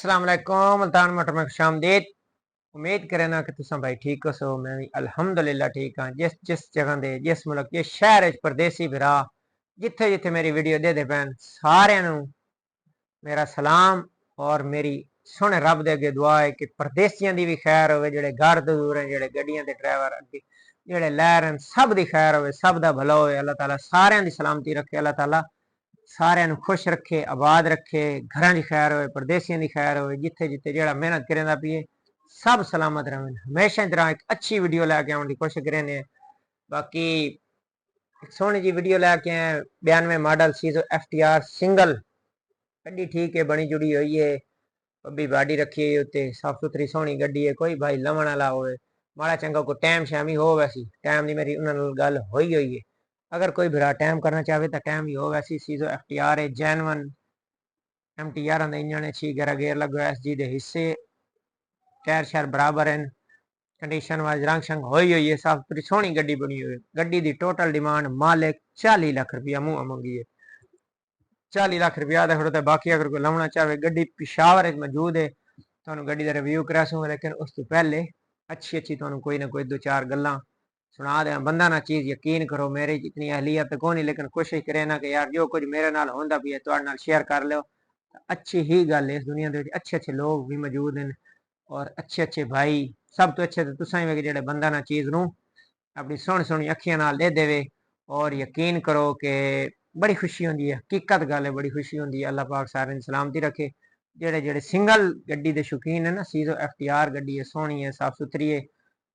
अस्सलाम वालेकुम मुल्तान मोटर में खुशामदीद। उम्मीद करें ना कि तुम भाई ठीक हो। सो मैं भी अल्हम्दुलिल्लाह ठीक हाँ। जिस जिस जगह दे जिस मुल्क जिस शहर परदेसी भरा जिथे जिथे मेरी वीडियो दे पैन सारे मेरा सलाम और मेरी सोने रब दे अगे दुआ है कि परदेसियों की भी खैर हो, जेडे घर दूर हैं, जेडे गड्डियां के ड्राइवर अगे जेडे लहर हैं, सब की खैर हो, सब का भला हो। अल्लाह ताला सारियां की सलामती रखे। अल्लाह ताला सारियां खुश रखे, आबाद रखे, घर की खैर हो, परदेसियों की खैर हो, जिथे जिथे जो मेहनत करें पिए सब सलामत रहें। हमेशा तरह एक अच्छी वीडियो लैके आने की कोशिश करें। बाकी एक सोहनी जी वीडियो लैके आए 92 मॉडल सीजो FTR सिंगल गड्डी ठीक है, बनी जुड़ी हुई है, अभी बाडी रखी है उत्ते, साफ सुथरी सोहनी गड्डी है। कोई भाई लवण वाला हो माड़ा चंगा को टाइम शामी हो, वैसी टाइम की मेरी उन्होंने गल हुई हुई है। अगर कोई भरा टाइम करना चाहे तो टाइम भी हो। वैसी सीजो FTR है, जैनवन MT11 का इंजन है, 6 11 गेयर लगो, SG के हिस्से टायर शायर बराबर हैं, कंडीशन वाइज रंग शंग हुई है, साफ सुथरी सोहनी गड्डी बनी हुई है। गड्डी की टोटल डिमांड मालिक 40 लाख रुपया मुँह मंगी है। 40 लाख रुपया तो बाकी अगर कोई लाना चाहे गड्डी पिशावर मौजूद है तो गड्डी का रिव्यू करा सूँ, लेकिन उस तो पहले अच्छी अच्छी तो कोई ना कोई दो चार गल्लां सुना दें। बंदा ना चीज़ यकीन करो, मेरी इतनी अहलियत को नहीं, लेकिन कोशिश करें ना कि यार जो कुछ मेरे नाल होंदा भी है तुहाडे नाल शेयर कर लो। अच्छी ही गल है, इस दुनिया के अच्छे अच्छे लोग भी मौजूद हैं और अच्छे अच्छे भाई। सब तो अच्छे तो तुसां ही वे जेडे बंदा ना चीज़ नूं अपनी सोहनी सोहनी अखियां नाल दे देवे। और यकीन करो कि बड़ी खुशी होंदी है, हकीकत गल है, बड़ी खुशी होंदी है। अल्लाह पाक सारे दी सलामती रखे। जेडे जेडे सिंगल गड्डी के शौकीन है ना, सीजो FTR गड्डी है, सोहनी है, साफ सुथरी है,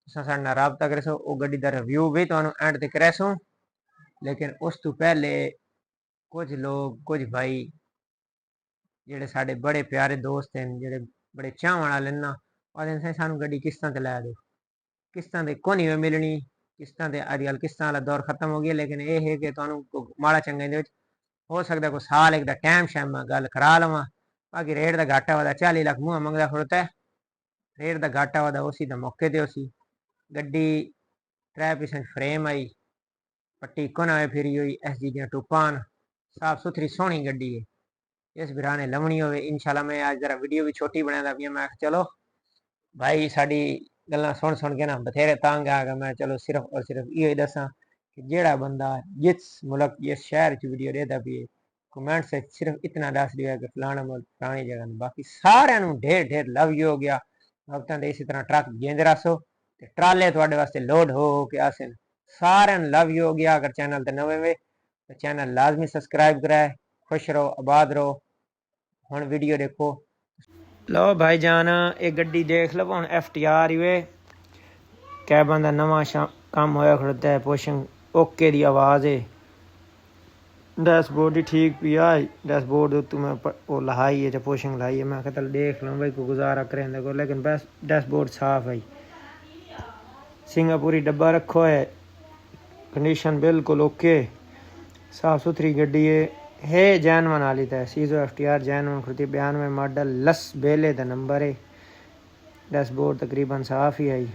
तुसां साडे नाल राबता करे सो। वो गड्डी का रिव्यू भी तुहानूं एंड ते करे सो। लेकिन उस तो पहले कुछ लोग कुछ भाई जेडे साडे बड़े प्यारे दोस्त हैं, जेडे बड़े चाहण वाले ना, आखदे सानूं गड्डी किस्तां ते लै दो। किस्तां ते कोई नहीं मिलनी, किस्तां ते अजकल किस्तां वाला दौर खत्म हो गया। लेकिन यह है कि तुहानूं माड़ा चंगा दे हो सकता कोई साल एक टाइम शैम गल करा लवां। बाकी रेट का घाटा वादा 40 लाख मुँह मंगदा खड़ोता है। रेट का घाटा वादा उसी तो मौके ते उसी गड्डी 3% फ्रेम आई, पट्टी को ना फिरी हुई, SG दियां टूपां, साफ सुथरी सोहनी गड्डी है। इस बिरा ने लवनी हो इंशाल्लाह। मैं आज जरा वीडियो भी छोटी बनाता पिया, मैं चलो भाई साड़ी गल्लां सुन सुन के ना बथेरे तंग आ गया। मैं चलो सिर्फ और सिर्फ इो ही दसा कि जेड़ा बंदा जिस मुल्क जिस शहर च वीडियो देता पिए कमेंट से सिर्फ इतना दस दिया कि फलाना मुल्क फलानी जगह। बाकी सारे ढेर ढेर लव यू हो गया। वक्तां दे इसी तरह ट्रक गेंद रसो ते ट्राले तुहाडे वास्ते लोड हो के आसन। सारे लव यू हो गया। अगर चैनल ते नवे वे तो चैनल लाजमी सब्सक्राइब कराए। खुश रहो, आबाद रहो। हुण वीडियो देखो। लो भाई जान, एक गड्डी देख लो हुण FTR ही वे। कैबन का नवा काम होया खड़ोता है, पोशिंग ओके दी आवाज़ है, डैशबोर्ड ही ठीक पिया। डैशबोर्ड उत्तों मैं वो लहाई है, पोशिंग लाई है। मैं चल देख लूँ भाई को गुजारा करें को, लेकिन बस डैशबोर्ड साफ है। सिंगापुरी डब्बा रखो है, कंडीशन बिल्कुल ओके, साफ सुथरी गड्डी है जैनवन वाली तो सीजो FTR जैनवन खुदी 92 मॉडल लस बेले का नंबर है। डैशबोर्ड तकरीबन साफ ही आई।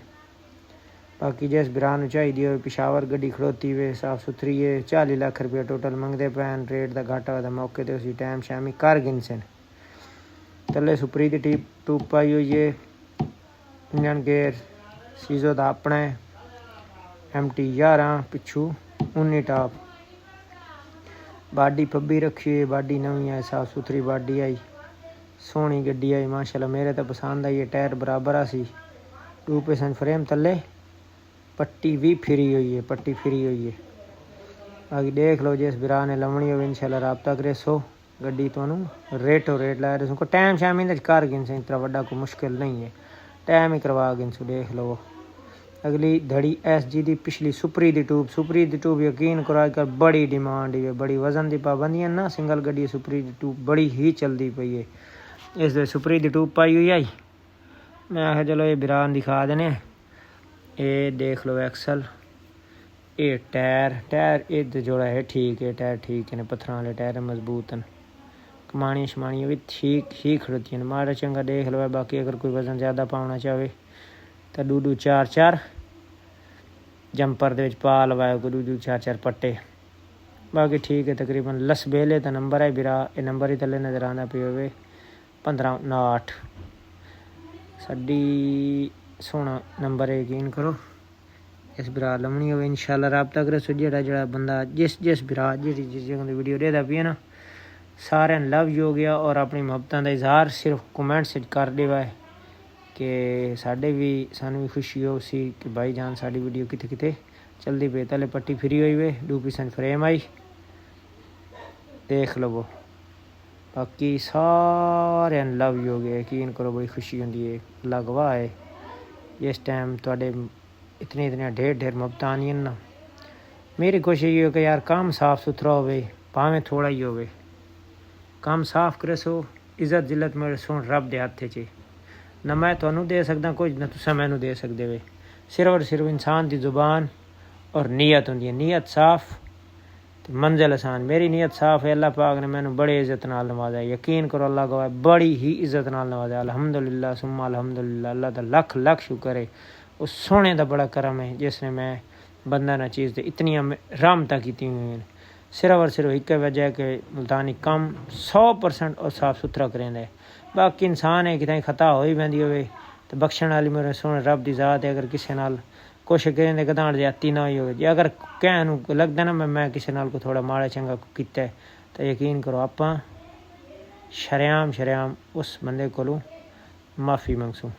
बाकी जिस बिरान चाहिए हो पिशावर गड्डी खड़ोती हुए साफ सुथरी है। 40 लाख रुपया टोटल मंगते पैन। रेट का घाटा होता मौके तो उसी टाइम शामी कर गिनसन। थले सुपरी की टीप टूप पाई हुई है। इंजन गेयर सीजो का अपना है, MT11 पिछू 19 टॉप। बाडी पब्बी रखी हुई, बाडी नवी आई, साफ सुथरी बाडी आई, सोहनी गड्डी आई माशाल्लाह। मेरे तो पसंद आई है। टायर बराबर आ सी, 2% फ्रेम थले, पट्टी भी फिरी हुई है, पट्टी फिरी हुई है। बाकी देख लो जिस बिरा ने लवनी हो इंशाल्लाह राबता करे सो। गड्डी तो रेटो रेट लाया उसको टाइम शाम इन कर गिन से, इतना बड़ा कोई मुश्किल नहीं है, टाइम ही करवा गिन सो। देख लो अगली धड़ी SG दी पिछली सुपरी दी ट्यूब यकीन करो अजकल बड़ी डिमांड है, बड़ी वजन की पाबंदियां ना। सिंगल गड्डी सुपरी दी ट्यूब बड़ी ही चलती पई है। इस सुपरी दी ट्यूब पाई हुई आई। मैं आखिया चलो ये बिरान दिखा देने। ये देख लो एक्सल, ये टायर ये जोड़ा है ठीक है, टायर ठीक है, पत्थर वाले टायर मजबूत हैं। कमानियाँ शमानियाँ भी ठीक ही खड़ोती हैं, माड़ा चंगा देख लो। बाकी अगर कोई वजन ज़्यादा पाना चाहे तो डू 4 जंपर दे पा लवाए को, डू 4 पट्टे। बाकी ठीक है तकरीबन लस बेले तो नंबर है बिरा, ये नंबर ही थले नज़र आना पे हुए। 1559 साडी सोहना नंबर है, यकीन करो। इस बिरा लमनी हो इंशाल्लाह रब्ता करे सो जेड़ा बंदा जिस बिरा जिस जगह की वीडियो देता भी है ना, सारे लव यू हो गया। और अपनी मुहब्बतां दा इजहार सिर्फ कमेंट्स कर देवा है कि सानू भी खुशी हो सी कि भाई जान साड़ी वीडियो किते किते चलती पे। तले पट्टी फ्री हुई वे 2% फ्रेम आई, देख लवो। बाकी सारे लव यू हो गए, यकीन करो बड़ी खुशी होंदी है। अल्लाह गवाह है इस टाइम तुहाडे इतनी ढेर मुहब्बत आनी ना। मेरी कोशिश ये हो कि यार काम साफ सुथरा होवे, भावें थोड़ा ही होवे, काम साफ करे सो इज्जत जिल्लत मेरे सुन रब दे हत्थ च। ना मैं तुहानू दे सकदा कुछ, ना तुसा मैनू दे सकदे वे। सिर्फ और सिर्फ इंसान की जुबान और नीयत होंदी है। नीयत साफ तो मंजिल आसान। मेरी नीयत साफ है। अल्लाह पाक ने मैनू बड़े इज्जत नाल नवाजा, यकीन करो अल्लाह गवाह बड़ी ही इज्जत नाल नवाजा। अल्हम्दुलिल्लाह सुम्मा अल्हम्दुलिल्लाह। अल्लाह दा लख लख शुक्र है। उस सोने दा बड़ा करम है जिसने मैं बंदा ना चीज़ ते इतनियां रहमतां कीती हुई हैं। सिर्फ और सिर्फ एक वजह है कि मुल्तानी कम 100% और साफ सुथरा करेंदा है। बाकी इंसान है कितें खता हो ही वैंदी होवे तो बख्शण वाली मेरे सोने रब दी ज़ात है। अगर किसी नाल कोशिश करें तो कदां ज्यादती ना ही होवे। जे अगर कहनू लगदा ना मैं किसी नाल को थोड़ा माड़ा चंगा कीता है तो यकीन करो आपां शरेआम उस बंदे कोलों माफ़ी मंगसूं।